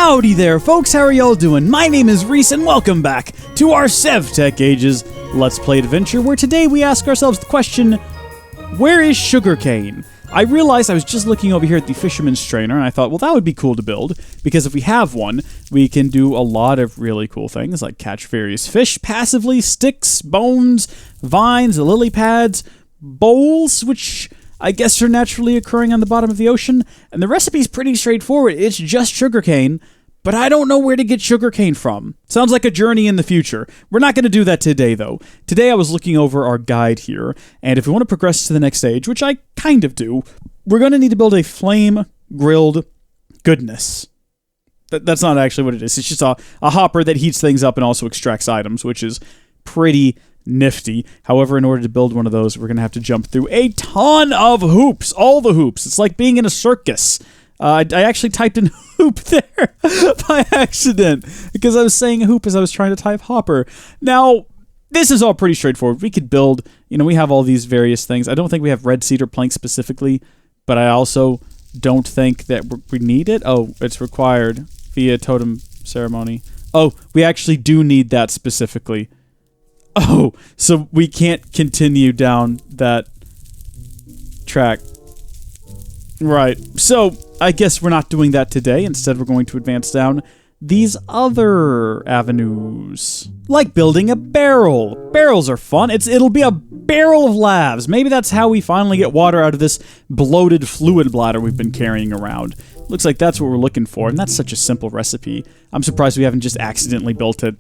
Howdy there, folks. How are y'all doing? My name is Rees, and welcome back to our SevTech Ages Let's Play adventure, where today we ask ourselves the question, where is sugarcane? I realized I was just looking over here at the fisherman's trainer, and I thought, well, that would be cool to build, because if we have one, we can do a lot of really cool things, like catch various fish passively, sticks, bones, vines, lily pads, bowls, which I guess are naturally occurring on the bottom of the ocean, and the recipe's pretty straightforward. It's just sugarcane, but I don't know where to get sugarcane from. Sounds like a journey in the future. We're not going to do that today, though. Today I was looking over our guide here, and if we want to progress to the next stage, which I kind of do, we're going to need to build a flame-grilled goodness. That's not actually what it is. It's just a hopper that heats things up and also extracts items, which is pretty nifty. However, in order to build one of those, we're going to have to jump through a ton of hoops. All the hoops. It's like being in a circus. I actually typed in hoop there by accident because I was saying hoop as I was trying to type hopper. Now, this is all pretty straightforward. We could build, we have all these various things. I don't think we have red cedar planks specifically, but I also don't think that we need it. Oh, it's required via totem ceremony. Oh, we actually do need that specifically. Oh, so we can't continue down that track. Right. So, I guess we're not doing that today. Instead, we're going to advance down these other avenues. Like building a barrel. Barrels are fun. It'll be a barrel of lavs. Maybe that's how we finally get water out of this bloated fluid bladder we've been carrying around. Looks like that's what we're looking for, and that's such a simple recipe. I'm surprised we haven't just accidentally built it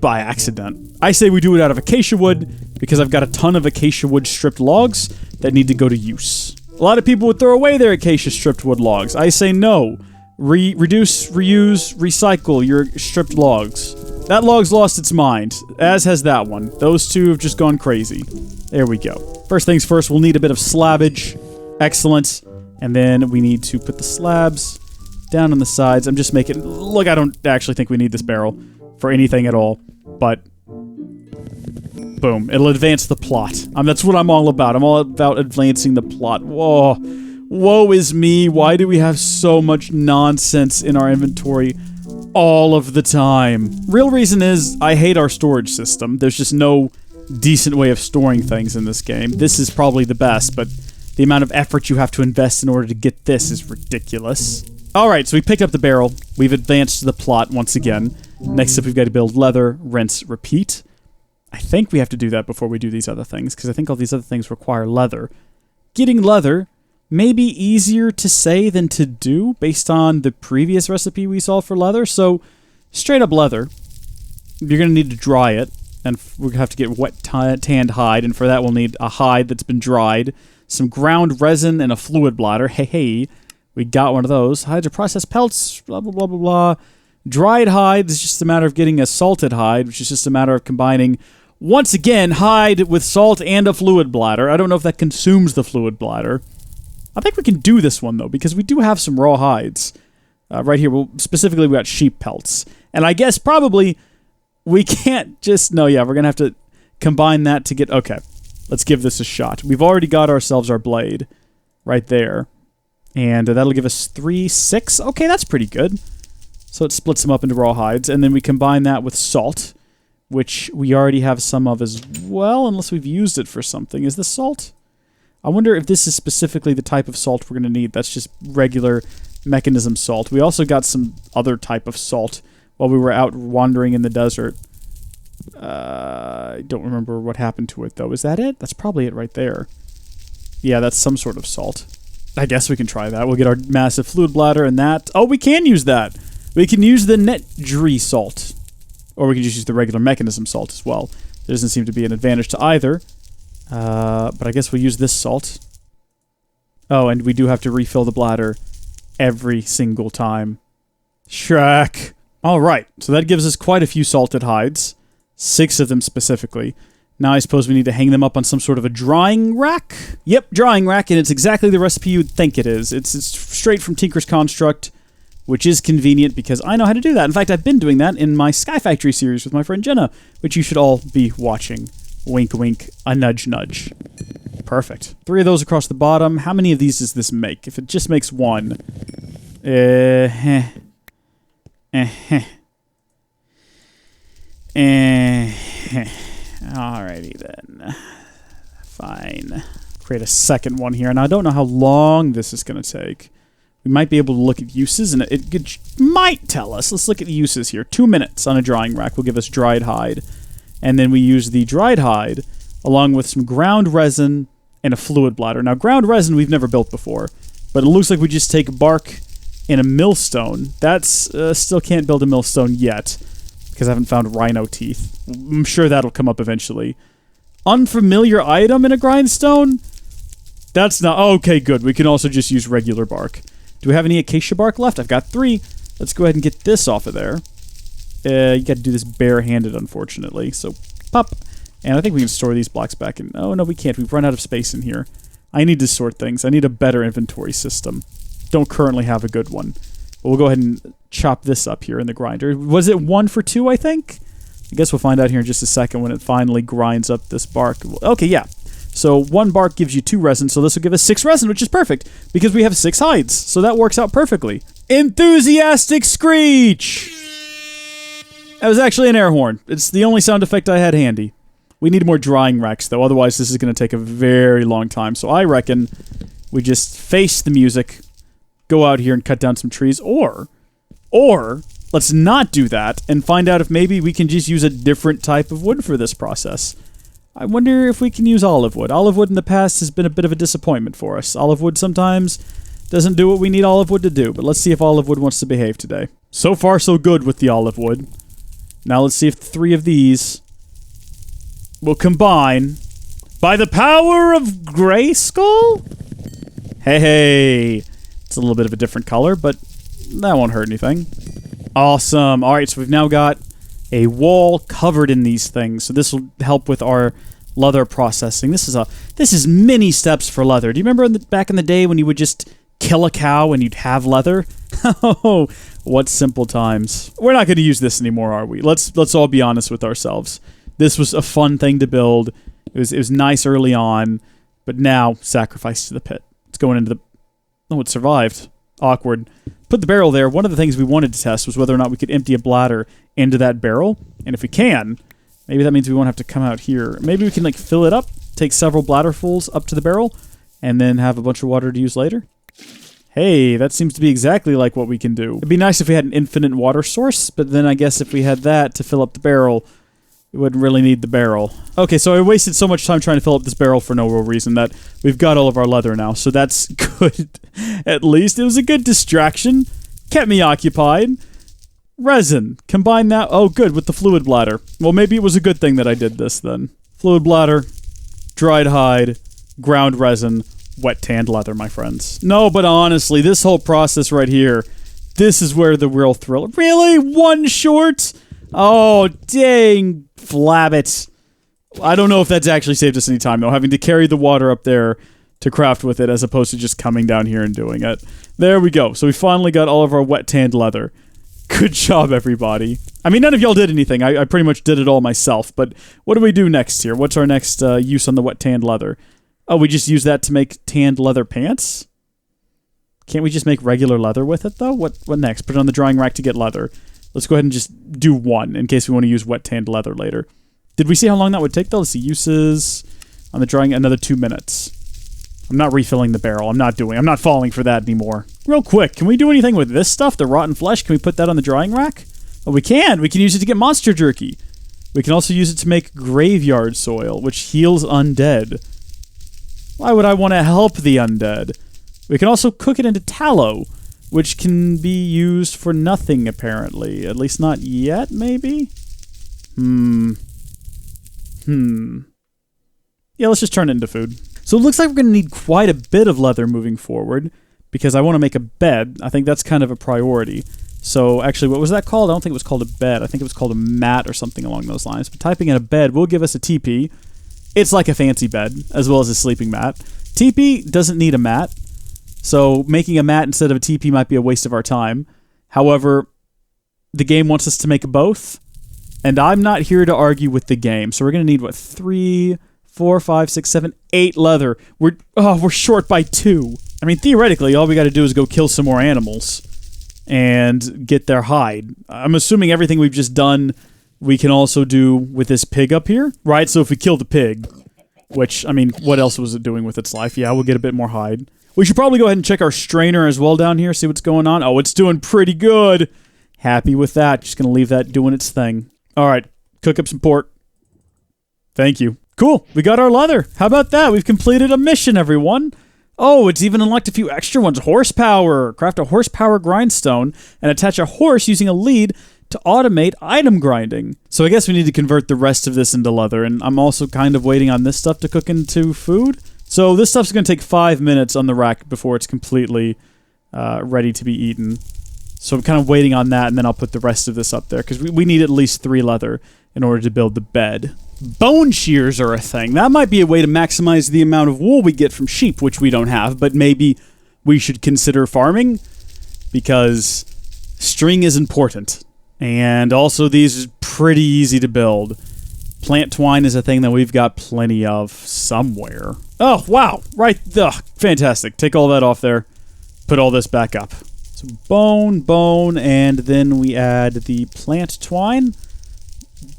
by accident. I say we do it out of acacia wood because I've got a ton of acacia wood stripped logs that need to go to use. A lot of people would throw away their acacia stripped wood logs. I say no. Reduce, reuse, recycle your stripped logs. That log's lost its mind, as has that one. Those two have just gone crazy. There we go. First things first, we'll need a bit of slabbage. Excellent. And then we need to put the slabs down on the sides. I'm just making... Look, I don't actually think we need this barrel for anything at all, but boom, it'll advance the plot. That's what I'm all about. I'm all about advancing the plot. Whoa, woe is me. Why do we have so much nonsense in our inventory all of the time? Real reason is I hate our storage system. There's just no decent way of storing things in this game. This is probably the best, but the amount of effort you have to invest in order to get this is ridiculous. Alright, so we picked up the barrel. We've advanced the plot once again. Next up, we've got to build leather, rinse, repeat. I think we have to do that before we do these other things, because I think all these other things require leather. Getting leather may be easier to say than to do, based on the previous recipe we saw for leather. So, straight up leather, you're going to need to dry it, and we're going to have to get wet tanned hide, and for that we'll need a hide that's been dried, some ground resin, and a fluid bladder. Hey, we got one of those. Hides are processed pelts, blah, blah, blah, blah, blah. Dried hide is just a matter of getting a salted hide, which is just a matter of combining, once again, hide with salt and a fluid bladder. I don't know if that consumes the fluid bladder. I think we can do this one, though, because we do have some raw hides. Right here, specifically, we got sheep pelts. And I guess probably we can't just... No, yeah, we're going to have to combine that to get... Okay, let's give this a shot. We've already got ourselves our blade right there. And that'll give us 3, 6. Okay, that's pretty good. So it splits them up into raw hides, and then we combine that with salt, which we already have some of as well, unless we've used it for something. Is this salt? I wonder if this is specifically the type of salt we're going to need. That's just regular mechanism salt. We also got some other type of salt while we were out wandering in the desert. I don't remember what happened to it, though. Is that it? That's probably it right there. Yeah, that's some sort of salt. I guess we can try that. We'll get our massive fluid bladder and that. Oh, we can use that! We can use the Netdri salt. Or we can just use the regular mechanism salt as well. There doesn't seem to be an advantage to either. But I guess we'll use this salt. Oh, and we do have to refill the bladder every single time. Shrek! Alright, so that gives us quite a few salted hides. 6 of them specifically. Now I suppose we need to hang them up on some sort of a drying rack? Yep, drying rack, and it's exactly the recipe you would think it is. It's straight from Tinker's Construct, which is convenient because I know how to do that. In fact, I've been doing that in my Sky Factory series with my friend Jenna, which you should all be watching. Wink, wink, a nudge, nudge. Perfect. 3 of those across the bottom. How many of these does this make? If it just makes 1. Alrighty then. Fine. Create a second one here. And I don't know how long this is going to take. We might be able to look at uses, and it might tell us. Let's look at the uses here. 2 minutes on a drying rack will give us dried hide. And then we use the dried hide along with some ground resin and a fluid bladder. Now, ground resin we've never built before, but it looks like we just take bark and a millstone. That's still can't build a millstone yet because I haven't found rhino teeth. I'm sure that'll come up eventually. Unfamiliar item in a grindstone? That's not... Okay, good. We can also just use regular bark. Do we have any acacia bark left? I've got 3. Let's go ahead and get this off of there. You got to do this barehanded, unfortunately. So, pop. And I think we can store these blocks back in... Oh, no, we can't. We've run out of space in here. I need to sort things. I need a better inventory system. Don't currently have a good one. But we'll go ahead and chop this up here in the grinder. Was it 1 for 2, I think? I guess we'll find out here in just a second when it finally grinds up this bark. Okay, yeah. So 1 bark gives you 2 resin, so this will give us 6 resin, which is perfect, because we have 6 hides. So that works out perfectly. Enthusiastic screech! That was actually an air horn. It's the only sound effect I had handy. We need more drying racks, though, otherwise this is going to take a very long time. So I reckon we just face the music, go out here and cut down some trees, or let's not do that and find out if maybe we can just use a different type of wood for this process. I wonder if we can use olive wood. Olive wood in the past has been a bit of a disappointment for us. Olive wood sometimes doesn't do what we need olive wood to do, but let's see if olive wood wants to behave today. So far, so good with the olive wood. Now let's see if 3 of these will combine by the power of Grayskull? Hey, it's a little bit of a different color, but that won't hurt anything. Awesome. All right, so we've now got a wall covered in these things, so this will help with our leather processing. This is many steps for leather. Do you remember back in the day when you would just kill a cow and you'd have leather? Oh, what simple times. We're not going to use this anymore, are we? Let's all be honest with ourselves. This was a fun thing to build. It was nice early on, but now sacrifice to the pit. It's going into the... Oh, it survived. Awkward. Put the barrel there. One of the things we wanted to test was whether or not we could empty a bladder into that barrel. And if we can, maybe that means we won't have to come out here. Maybe we can like fill it up, take several bladderfuls up to the barrel, and then have a bunch of water to use later. Hey, that seems to be exactly like what we can do. It'd be nice if we had an infinite water source, but then I guess if we had that to fill up the barrel, we wouldn't really need the barrel. Okay, so I wasted so much time trying to fill up this barrel for no real reason that we've got all of our leather now, so that's good. At least it was a good distraction. Kept me occupied. Resin. Combine that... Oh, good, with the fluid bladder. Well, maybe it was a good thing that I did this, then. Fluid bladder, dried hide, ground resin, wet tanned leather, my friends. No, but honestly, this whole process right here, this is where the real thrill... Really? 1 short? Oh, dang, flabbit. I don't know if that's actually saved us any time, though, having to carry the water up there to craft with it as opposed to just coming down here and doing it. There we go. So we finally got all of our wet tanned leather. Good job, everybody. I mean, none of y'all did anything. I pretty much did it all myself, but what do we do next here? What's our next use on the wet tanned leather? Oh, we just use that to make tanned leather pants? Can't we just make regular leather with it, though? What next? Put it on the drying rack to get leather. Let's go ahead and just do 1 in case we want to use wet tanned leather later. Did we see how long that would take, though? Let's see. Uses on the drying, another 2 minutes. I'm not refilling the barrel. I'm not falling for that anymore. Real quick, can we do anything with this stuff? The rotten flesh? Can we put that on the drying rack? Oh, we can. We can use it to get monster jerky. We can also use it to make graveyard soil, which heals undead. Why would I want to help the undead? We can also cook it into tallow, which can be used for nothing, apparently. At least not yet, maybe? Yeah, let's just turn it into food. So it looks like we're going to need quite a bit of leather moving forward, because I want to make a bed. I think that's kind of a priority. So actually, what was that called? I don't think it was called a bed. I think it was called a mat or something along those lines. But typing in a bed will give us a tepee. It's like a fancy bed, as well as a sleeping mat. Tepee doesn't need a mat. So making a mat instead of a tepee might be a waste of our time. However, the game wants us to make both. And I'm not here to argue with the game. So we're going to need, what, 3, 4, 5, 6, 7, 8 leather. We're short by 2. I mean, theoretically, all we got to do is go kill some more animals. and get their hide. I'm assuming everything we've just done we can also do with this pig up here, right? So if we kill the pig, which, I mean, what else was it doing with its life? Yeah, we'll get a bit more hide. We should probably go ahead and check our strainer as well down here, see what's going on. Oh, it's doing pretty good. Happy with that. Just gonna leave that doing its thing. All right, cook up some pork. Thank you. Cool, we got our leather. How about that? We've completed a mission, everyone. Oh, it's even unlocked a few extra ones. Horsepower. Craft a horsepower grindstone and attach a horse using a lead to automate item grinding. So I guess we need to convert the rest of this into leather, and I'm also kind of waiting on this stuff to cook into food. So this stuff's going to take 5 minutes on the rack before it's completely ready to be eaten. So I'm kind of waiting on that, and then I'll put the rest of this up there, because we need at least 3 leather in order to build the bed. Bone shears are a thing. That might be a way to maximize the amount of wool we get from sheep, which we don't have, but maybe we should consider farming, because string is important. And also these are pretty easy to build. Plant twine is a thing that we've got plenty of somewhere. Oh, wow. Right. Ugh, fantastic. Take all that off there. Put all this back up. So bone, and then we add the plant twine.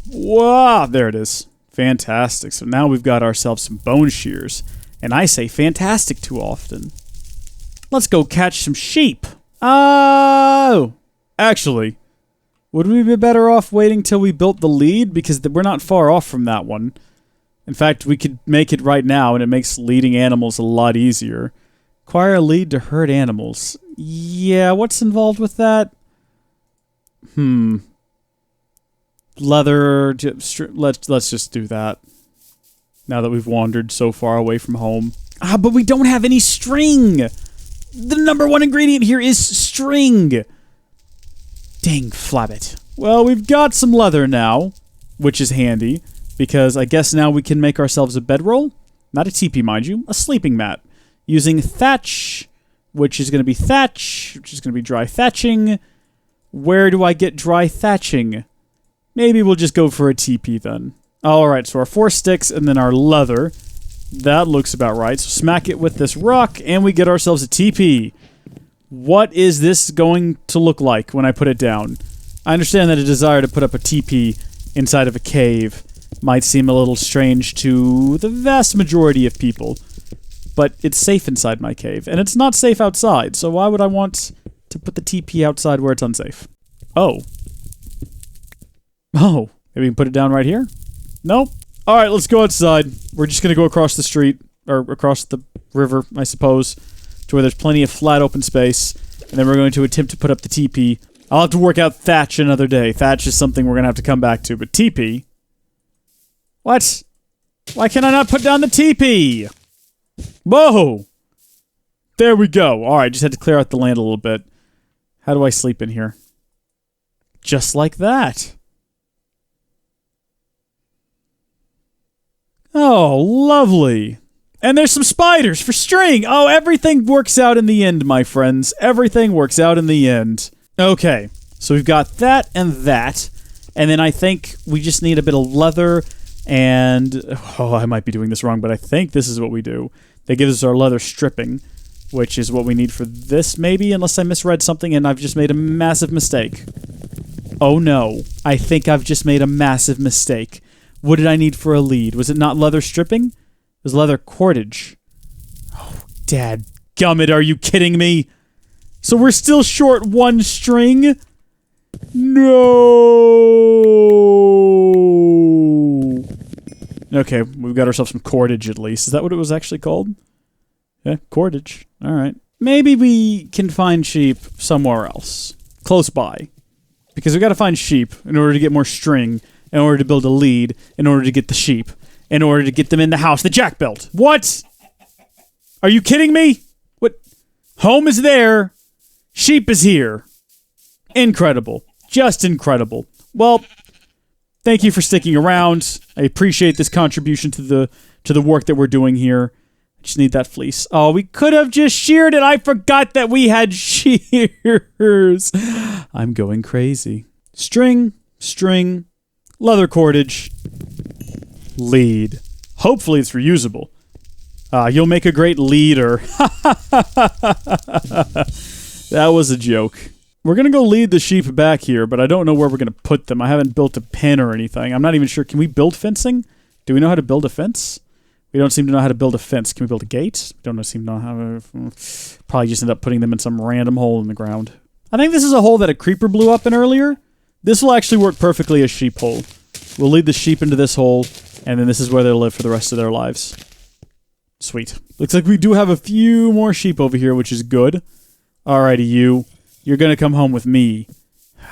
Wow, there it is. Fantastic. So now we've got ourselves some bone shears. And I say fantastic too often. Let's go catch some sheep. Oh! Actually, would we be better off waiting till we built the lead? Because we're not far off from that one. In fact, we could make it right now, and it makes leading animals a lot easier. Acquire a lead to herd animals. Yeah, what's involved with that? Leather. Let's just do that. Now that we've wandered so far away from home. Ah, but we don't have any string. The number one ingredient here is string. Dang flabbit. Well, we've got some leather now, which is handy, because I guess now we can make ourselves a bedroll. Not a teepee, mind you, a sleeping mat. Using thatch, which is going to be thatch, which is going to be dry thatching. Where do I get dry thatching? Maybe we'll just go for a teepee then. Alright, so our 4 sticks and then our leather. That looks about right. So smack it with this rock and we get ourselves a teepee. What is this going to look like when I put it down? I understand that a desire to put up a teepee inside of a cave might seem a little strange to the vast majority of people. But it's safe inside my cave, and it's not safe outside, so why would I want to put the teepee outside where it's unsafe? Oh. Oh. Maybe we can put it down right here? Nope. Alright, let's go outside. We're just gonna go across the street, or across the river, I suppose, to where there's plenty of flat open space, and then we're going to attempt to put up the teepee. I'll have to work out thatch another day. Thatch is something we're gonna have to come back to, but teepee? What? Why can I not put down the teepee? Whoa! There we go. Alright, just had to clear out the land a little bit. How do I sleep in here? Just like that. Oh, lovely. And there's some spiders for string. Oh, everything works out in the end, my friends. Everything works out in the end. Okay, so we've got that and that. And then I think we just need a bit of leather and... Oh, I might be doing this wrong, but I think this is what we do. They give us our leather stripping, which is what we need for this, maybe, unless I misread something and I've just made a massive mistake. Oh no, I think I've just made a massive mistake. What did I need for a lead? Was it not leather stripping? It was leather cordage. Oh, dadgummit, are you kidding me? So we're still short 1 string? No! Okay, we've got ourselves some cordage at least. Is that what it was actually called? Yeah, cordage. Alright. Maybe we can find sheep somewhere else. Close by. Because we gotta find sheep in order to get more string, in order to build a lead, in order to get the sheep, in order to get them in the house that Jack built. What? Are you kidding me? What? Home is there. Sheep is here. Incredible. Just incredible. Well, thank you for sticking around. I appreciate this contribution to the work that we're doing here. I just need that fleece. Oh, we could have just sheared it. I forgot that we had shears. I'm going crazy. String, leather cordage, lead. Hopefully it's reusable. You'll make a great leader. That was a joke. we're going to go lead the sheep back here, but I don't know where we're going to put them. I haven't built a pen or anything. I'm not even sure. Can we build fencing? Do we know how to build a fence? We don't seem to know how to build a fence. Can we build a gate? We don't seem to know how to... Probably just end up putting them in some random hole in the ground. I think this is a hole that a creeper blew up in earlier. This will actually work perfectly as sheep hole. We'll lead the sheep into this hole, and then this is where they'll live for the rest of their lives. Sweet. Looks like we do have a few more sheep over here, which is good. Alrighty, you. You're gonna come home with me.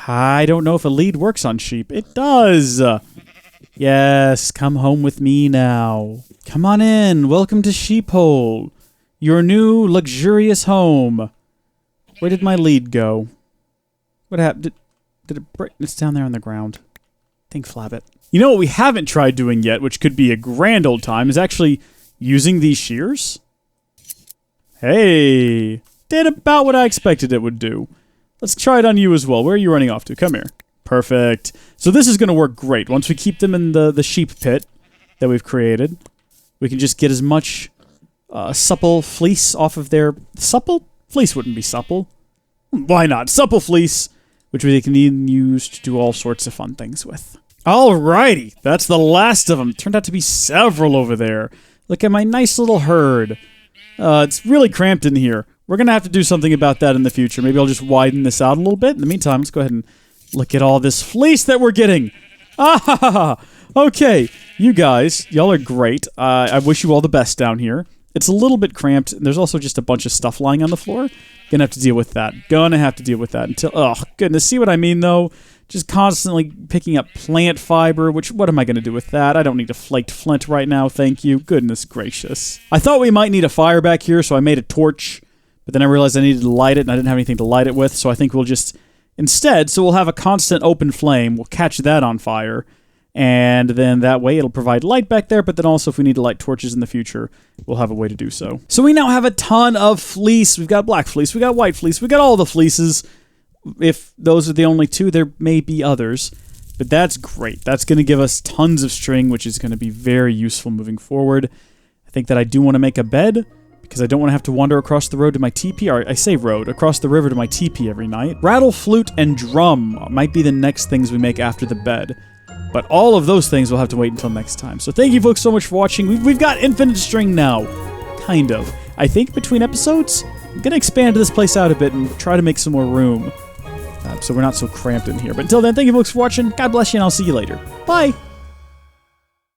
I don't know if a lead works on sheep. It does! Yes, come home with me now. Come on in. Welcome to Sheep Hole. Your new, luxurious home. Where did my lead go? What happened? Did it break? It's down there on the ground. Think flab it. You know what we haven't tried doing yet, which could be a grand old time, is actually using these shears. Hey! Did about what I expected it would do. Let's try it on you as well. Where are you running off to? Come here. Perfect. So this is going to work great. Once we keep them in the sheep pit that we've created, we can just get as much supple fleece off of their... Supple? Fleece wouldn't be supple. Why not? Supple fleece, which we can even use to do all sorts of fun things with. Alrighty. That's the last of them. Turned out to be several over there. Look at my nice little herd. It's really cramped in here. We're going to have to do something about that in the future. Maybe I'll just widen this out a little bit. In the meantime, let's go ahead and look at all this fleece that we're getting. Ah, okay. You guys, y'all are great. I wish you all the best down here. It's a little bit cramped. And there's also just a bunch of stuff lying on the floor. Gonna have to deal with that. Gonna have to deal with that until... Oh, goodness. See what I mean, though? Just constantly picking up plant fiber, which, what am I going to do with that? I don't need a flaked flint right now, thank you. Goodness gracious. I thought we might need a fire back here, so I made a torch. But then I realized I needed to light it, and I didn't have anything to light it with, so I think we'll just... Instead, so we'll have a constant open flame. We'll catch that on fire. And then that way it'll provide light back there, but then also if we need to light torches in the future, we'll have a way to do so. So we now have a ton of fleece. We've got black fleece, we got white fleece, we got all the fleeces. If those are the only two, there may be others. But that's great. That's going to give us tons of string, which is going to be very useful moving forward. I think that I do want to make a bed, because I don't want to have to wander across the road to my teepee, or I say road, across the river to my teepee every night. Rattle, flute, and drum might be the next things we make after the bed. But all of those things will have to wait until next time. So thank you folks so much for watching. We've got infinite string now. Kind of. I think between episodes, I'm going to expand this place out a bit and try to make some more room. So we're not so cramped in here. But until then, thank you folks for watching. God bless you, and I'll see you later. Bye!